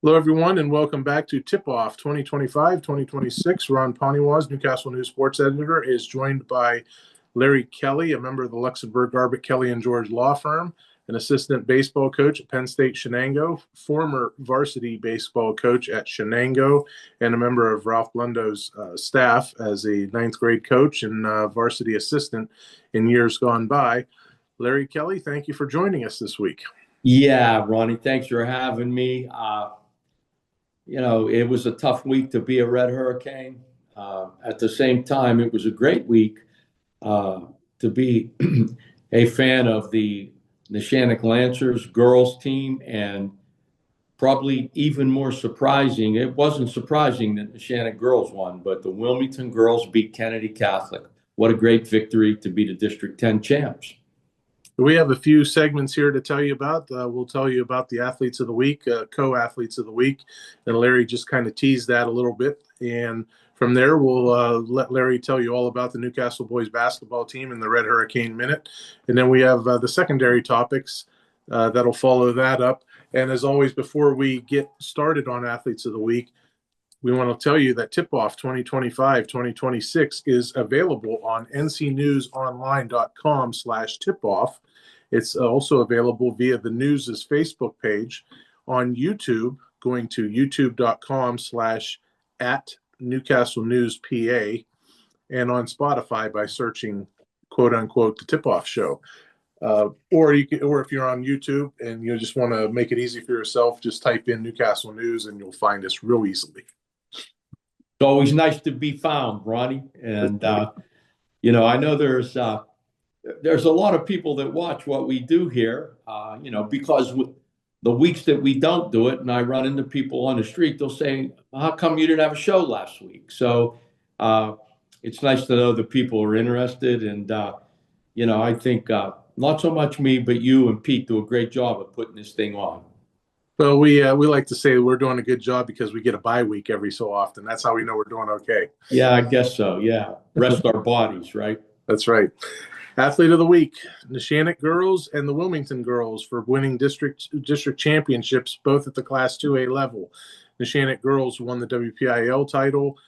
Hello, everyone, and welcome back to Tipoff 2025-2026. Ron Poniewasz, Newcastle News Sports Editor, is joined by Larry Kelly, a member of the Luxembourg, Garbutt, Kelly & George law firm, an assistant baseball coach at Penn State Shenango, former varsity baseball coach at Shenango, and a member of Ralph Blundo's staff as a ninth grade coach and varsity assistant in years gone by. Larry Kelly, thank you for joining us this week. Yeah, Ronnie, thanks for having me. It was a tough week to be a Red Hurricane. At the same time, it was a great week to be a fan of the Neshannock Lancers girls team, and probably even more surprising, it wasn't surprising that the Neshannock girls won, but the Wilmington girls beat Kennedy Catholic. What a great victory to be the District 10 champs. We have a few segments here to tell you about. We'll tell you about the athletes of the week, co-athletes of the week, and Larry just kind of teased that a little bit. And from there, we'll let Larry tell you all about the Newcastle boys basketball team and the Red Hurricane Minute. And then we have the secondary topics that'll follow that up. And as always, before we get started on athletes of the week, we want to tell you that Tipoff 2025-2026 is available on ncnewsonline.com/tipoff. It's also available via the News's Facebook page, on YouTube, going to youtube.com/@NewcastleNewsPA, and on Spotify by searching "quote unquote" the Tipoff Show. Or if you're on YouTube and you just want to make it easy for yourself, just type in Newcastle News and you'll find us real easily. It's always nice to be found, Ronnie. And, I know there's a lot of people that watch what we do here, because the weeks that we don't do it, and I run into people on the street, they'll say, how come you didn't have a show last week? So it's nice to know that people are interested. And, I think not so much me, but you and Pete do a great job of putting this thing on. Well, we like to say we're doing a good job because we get a bye week every so often. That's how we know we're doing okay. Yeah, I guess so. Yeah. Rest our bodies, right? That's right. Athlete of the week, Neshannock girls and the Wilmington girls for winning district championships, both at the Class 2A level. Neshannock girls won the WPIAL title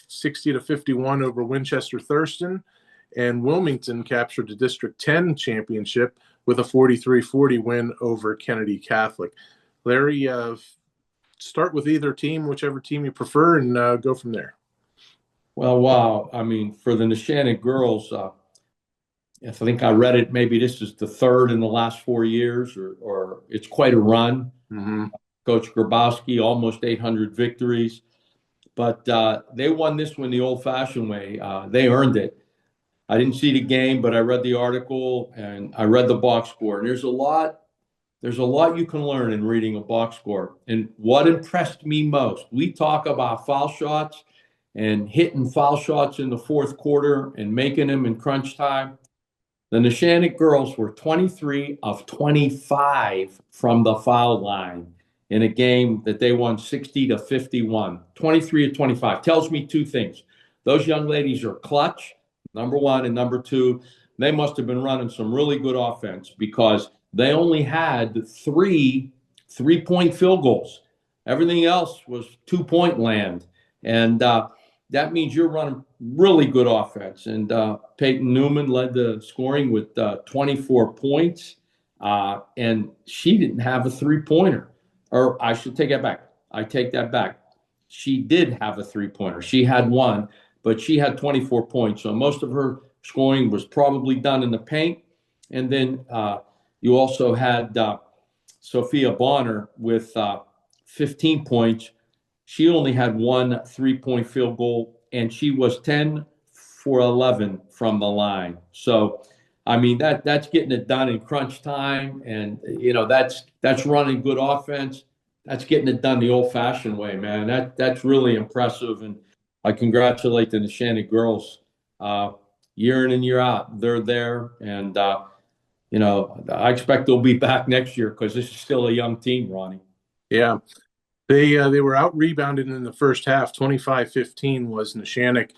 60-51 over Winchester Thurston, and Wilmington captured the District 10 championship with a 43-40 win over Kennedy Catholic. Larry, start with either team, whichever team you prefer, and go from there. Well, wow. I mean, for the Neshannock girls, I think I read it, maybe this is the third in the last 4 years, or it's quite a run. Mm-hmm. Coach Grabowski, almost 800 victories. But they won this one the old-fashioned way. They earned it. I didn't see the game, but I read the article and I read the box score. And there's a lot you can learn in reading a box score. And what impressed me most, we talk about foul shots and hitting foul shots in the fourth quarter and making them in crunch time. The Neshannock girls were 23 of 25 from the foul line in a game that they won 60-51. 23 of 25 tells me two things. Those young ladies are clutch, number one, and number two, they must have been running some really good offense because they only had three-point field goals. Everything else was 2-point land. And that means you're running really good offense. And Peyton Newman led the scoring with 24 points. And she didn't have a three-pointer. Or I should take that back. I take that back. She did have a three-pointer. She had one, but she had 24 points. So most of her scoring was probably done in the paint. And then you also had Sophia Bonner with 15 points. She only had one 3-point field goal, and she was 10 for 11 from the line. So, I mean, that's getting it done in crunch time, and that's running good offense. That's getting it done the old-fashioned way, man. That's really impressive, and I congratulate the Neshannock girls. Year in and year out, they're there, and I expect they'll be back next year because this is still a young team, Ronnie. Yeah. They were out-rebounded in the first half. 25-15 was Neshannock.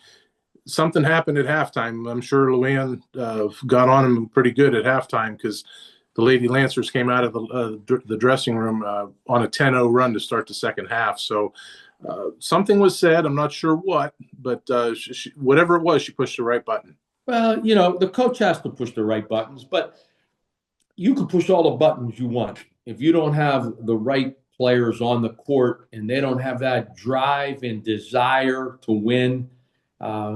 Something happened at halftime. I'm sure Luann got on them pretty good at halftime because the Lady Lancers came out of the dressing room on a 10-0 run to start the second half. So something was said. I'm not sure what, but whatever it was, she pushed the right button. Well, the coach has to push the right buttons, but you can push all the buttons you want. If you don't have the right players on the court and they don't have that drive and desire to win,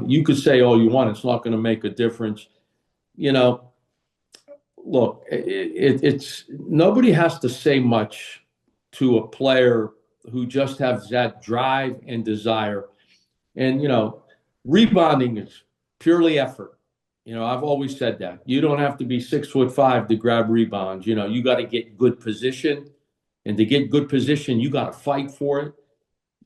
you could say all you want. It's not going to make a difference. Look, it's nobody has to say much to a player who just has that drive and desire. And, rebounding is purely effort. I've always said that. You don't have to be 6'5" to grab rebounds. You got to get good position. And to get good position, you got to fight for it.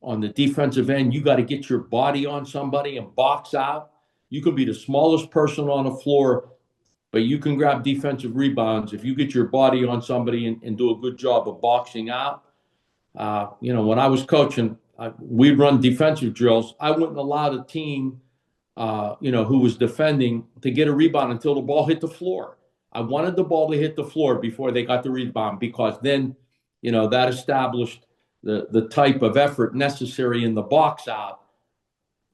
On the defensive end, you got to get your body on somebody and box out. You could be the smallest person on the floor, but you can grab defensive rebounds if you get your body on somebody and do a good job of boxing out. When I was coaching, we'd run defensive drills. I wouldn't allow the team, who was defending to get a rebound until the ball hit the floor. I wanted the ball to hit the floor before they got the rebound, because then, that established the type of effort necessary in the box out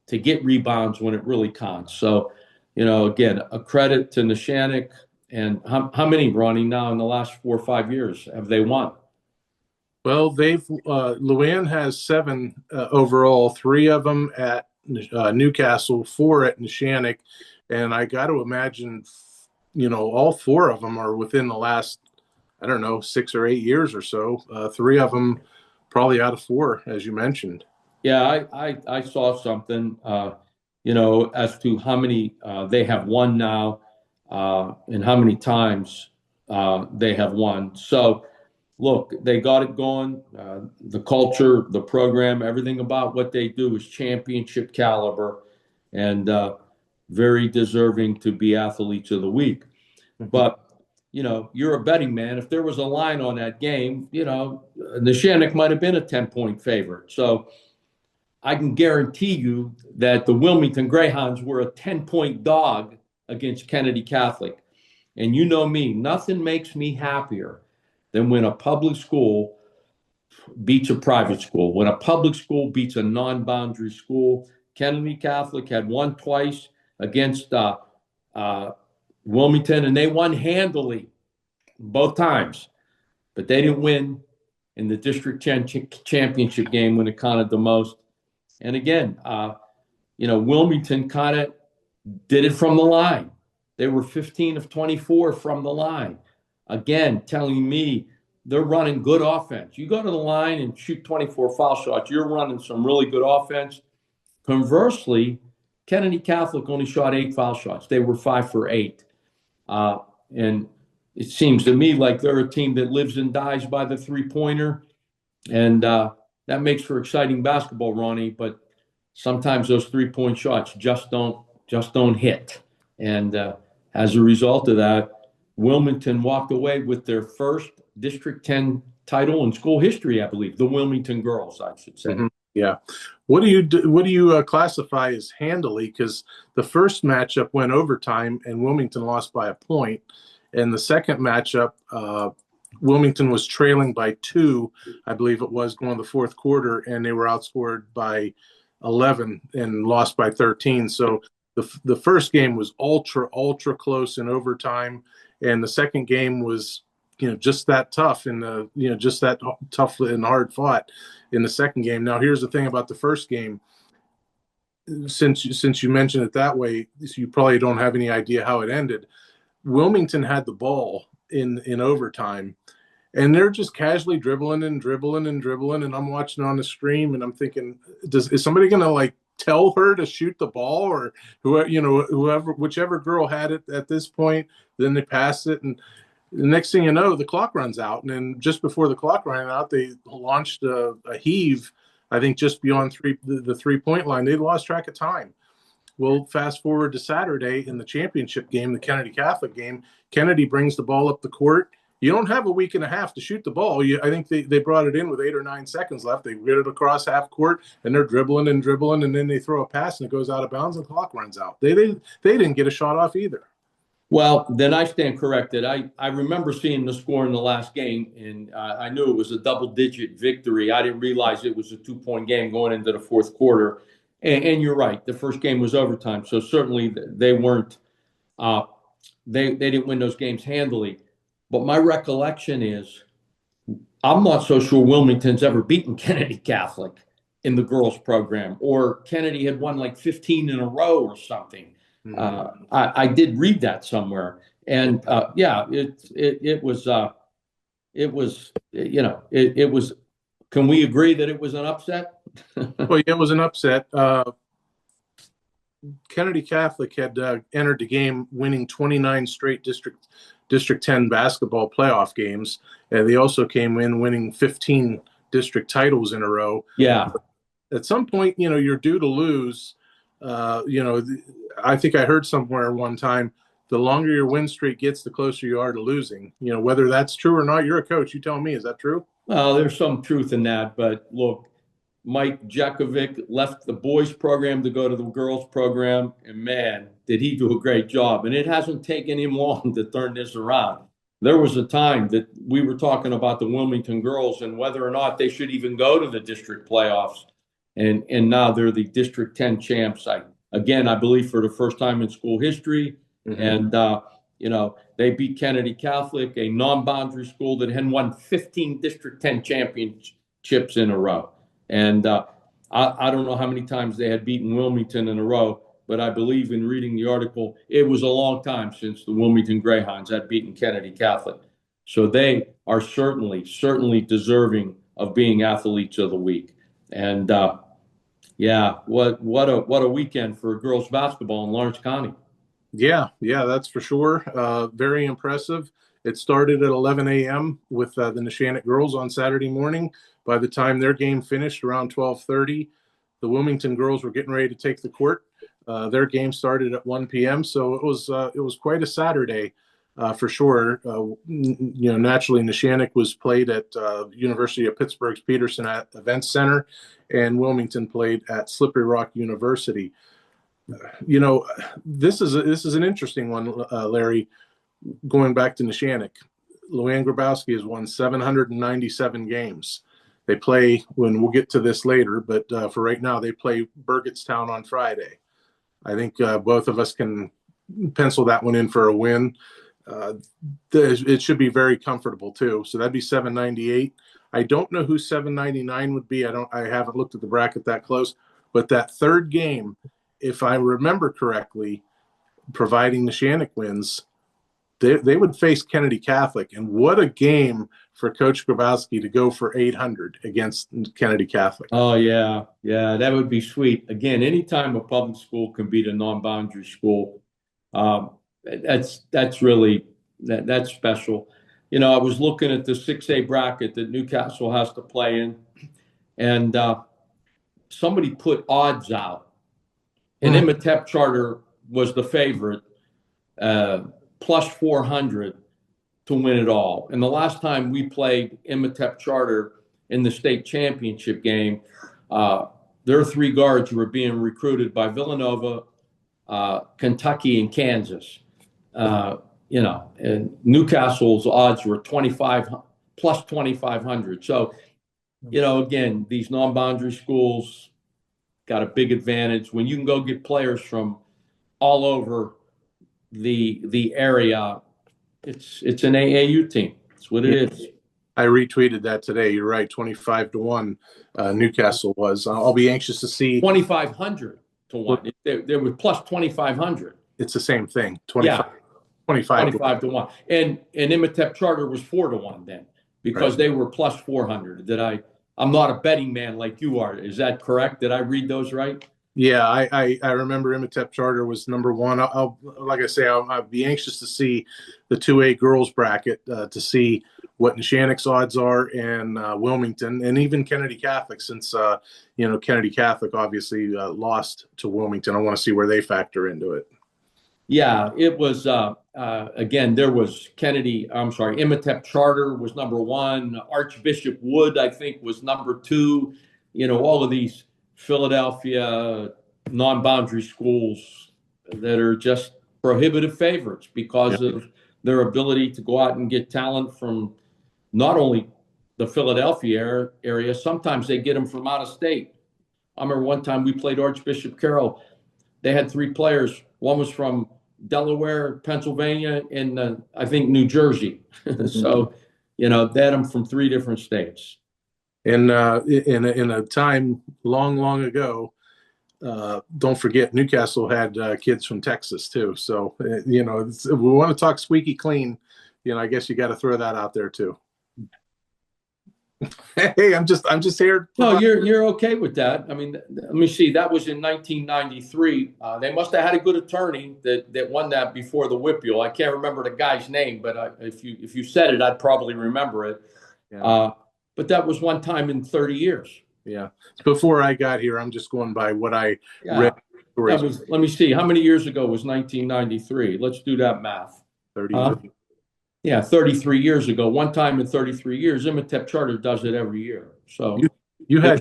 to get rebounds when it really counts. So, again, a credit to Neshannock. And how many, Ronnie, now in the last 4 or 5 years have they won? Well, Luann has 7 overall, 3 of them at Newcastle, 4 at Neshannock, and I got to imagine, all 4 of them are within the last, 6 or 8 years or so. 3 of them probably out of 4, as you mentioned. Yeah, I saw something, as to how many they have won now, and how many times they have won. So, look, they got it going. The culture, the program, everything about what they do is championship caliber, and very deserving to be athletes of the week. But, you're a betting man. If there was a line on that game, Neshannock might have been a 10-point favorite. So I can guarantee you that the Wilmington Greyhounds were a 10-point dog against Kennedy Catholic. And you know me, nothing makes me happier than when a public school beats a private school, when a public school beats a non-boundary school. Kennedy Catholic had won twice against Wilmington, and they won handily both times. But they didn't win in the district championship game when it counted the most. And again, Wilmington kind of did it from the line. They were 15 of 24 from the line. Again, telling me they're running good offense. You go to the line and shoot 24 foul shots, you're running some really good offense. Conversely, Kennedy Catholic only shot 8 foul shots. They were 5 for 8. And it seems to me like they're a team that lives and dies by the three-pointer. And that makes for exciting basketball, Ronnie. But sometimes those three-point shots just don't hit. And as a result of that, Wilmington walked away with their first District 10 title in school history, I believe. The Wilmington girls, I should say. Mm-hmm. Yeah. What do you classify as handily? Because the first matchup went overtime and Wilmington lost by a point. And the second matchup, Wilmington was trailing by 2, I believe it was, going to the fourth quarter, and they were outscored by 11 and lost by 13. So the first game was ultra close in overtime, and the second game was just that tough and just that tough and hard fought in the second game. Now here's the thing about the first game. Since you mentioned it that way, you probably don't have any idea how it ended. Wilmington had the ball in overtime, and they're just casually dribbling, and I'm watching on the stream, and I'm thinking, is somebody gonna tell her to shoot the ball, or whichever girl had it at this point, then they pass it, and the next thing you know, the clock runs out, and then just before the clock ran out, they launched a heave, I think just beyond the 3-point line. They lost track of time. Well, fast forward to Saturday in the championship game, the Kennedy Catholic game. Kennedy brings the ball up the court. You don't have a week and a half to shoot the ball. I think they brought it in with 8 or 9 seconds left. They get it across half court, and they're dribbling, and then they throw a pass, and it goes out of bounds, and the clock runs out. They didn't get a shot off either. Well, then I stand corrected. I remember seeing the score in the last game, and I knew it was a double-digit victory. I didn't realize it was a 2-point game going into the fourth quarter. And you're right, the first game was overtime, so certainly they weren't they didn't win those games handily. But my recollection is I'm not so sure Wilmington's ever beaten Kennedy Catholic in the girls program, or Kennedy had won like 15 in a row or something. I did read that somewhere, and yeah, it was it was. Can we agree that it was an upset? Well, yeah, it was an upset. Kennedy Catholic had entered the game winning 29 straight District 10 basketball playoff games, and they also came in winning 15 district titles in a row. Yeah. At some point, you're due to lose. I think I heard somewhere one time, the longer your win streak gets, the closer you are to losing. Whether that's true or not, you're a coach. You tell me, is that true? Well, there's some truth in that, but look, Mike Jakovic left the boys program to go to the girls program, and man, did he do a great job. And it hasn't taken him long to turn this around. There was a time that we were talking about the Wilmington girls and whether or not they should even go to the district playoffs. And now they're the District 10 champs. I believe for the first time in school history. Mm-hmm. And, they beat Kennedy Catholic, a non-boundary school that had won 15 District 10 championships in a row. And I don't know how many times they had beaten Wilmington in a row, but I believe in reading the article, it was a long time since the Wilmington Greyhounds had beaten Kennedy Catholic. So they are certainly deserving of being athletes of the week. And yeah, what a weekend for girls basketball in Lawrence County. Yeah, that's for sure. Very impressive. It started at 11 a.m. with the Neshannock girls on Saturday morning. By the time their game finished around 12:30, the Wilmington girls were getting ready to take the court. Their game started at 1 p.m. So it was quite a Saturday for sure. Naturally, Neshannock was played at University of Pittsburgh's Peterson Events Center, and Wilmington played at Slippery Rock University. This is an interesting one, Larry. Going back to Neshannock, Luann Grabowski has won 797 games. They play, when we'll get to this later, but for right now, they play Burgettstown on Friday. I think both of us can pencil that one in for a win. It should be very comfortable too. So that'd be 798. I don't know who 799 would be. I haven't looked at the bracket that close, but that third game, if I remember correctly, providing Neshannock wins, they would face Kennedy Catholic. And what a game for Coach Grabowski to go for 800 against Kennedy Catholic. Oh, yeah, that would be sweet. Again, anytime a public school can beat a non-boundary school, that's really that's special. I was looking at the 6A bracket that Newcastle has to play in, and somebody put odds out. And Imhotep Charter was the favorite, plus 400 to win it all. And the last time we played Imhotep Charter in the state championship game, their three guards were being recruited by Villanova, Kentucky, and Kansas. And Newcastle's odds were plus 2,500. So, again, these non-boundary schools got a big advantage when you can go get players from all over the area. It's an AAU team. That's what it is. I retweeted that today. You're right. 25-1 Newcastle was. I'll be anxious to see 2,500 to 1. There was plus 2,500. It's the same thing. 25 to 1. And Imhotep Charter was 4 to 1 then because they were plus 400. I'm not a betting man like you are. Is that correct? Did I read those right? Yeah, I remember Imhotep Charter was number one. I'll be anxious to see the 2A girls bracket to see what Neshannock's odds are and Wilmington and even Kennedy Catholic, since Kennedy Catholic obviously lost to Wilmington. I want to see where they factor into it. Yeah, it was again. There was Imhotep Charter was number one. Archbishop Wood, I think, was number two. All of these Philadelphia non-boundary schools that are just prohibitive favorites because of their ability to go out and get talent from not only the Philadelphia area, sometimes they get them from out of state. I remember one time we played Archbishop Carroll. They had 3 players. One was from Delaware, Pennsylvania, and I think New Jersey. So, they had them from 3 different states. And in a time long ago, don't forget Newcastle had kids from Texas too. So we want to talk squeaky clean. I guess you got to throw that out there too. Hey, I'm just here. No, you're okay with that. I mean, let me see. That was in 1993. They must have had a good attorney that won that before the WPIAL. I can't remember the guy's name, but if you said it, I'd probably remember it. Yeah. But that was one time in 30 years. Yeah. Before I got here, I'm just going by what I read. Let me see. How many years ago was 1993? Let's do that math. 30. Yeah, 33 years ago. One time in 33 years. Imatep Charter does it every year. So there's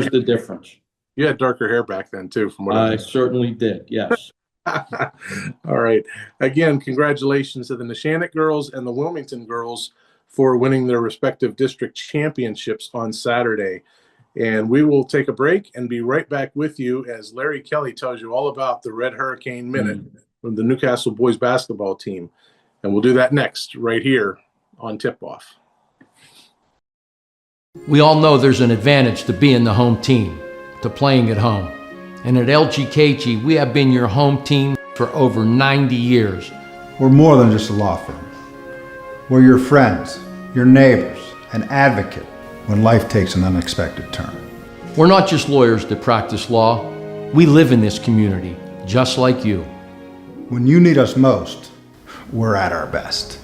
the difference. You had darker hair back then too, from what I certainly did. Yes. All right. Again, congratulations to the Neshannock girls and the Wilmington girls for winning their respective district championships on Saturday. And we will take a break and be right back with you as Larry Kelly tells you all about the Red Hurricane Minute from the Newcastle boys basketball team. And we'll do that next right here on Tip-Off. We all know there's an advantage to being the home team, to playing at home. And at LGKG, we have been your home team for over 90 years. We're more than just a law firm. We're your friends, your neighbors, an advocate when life takes an unexpected turn. We're not just lawyers that practice law. We live in this community, just like you. When you need us most, we're at our best.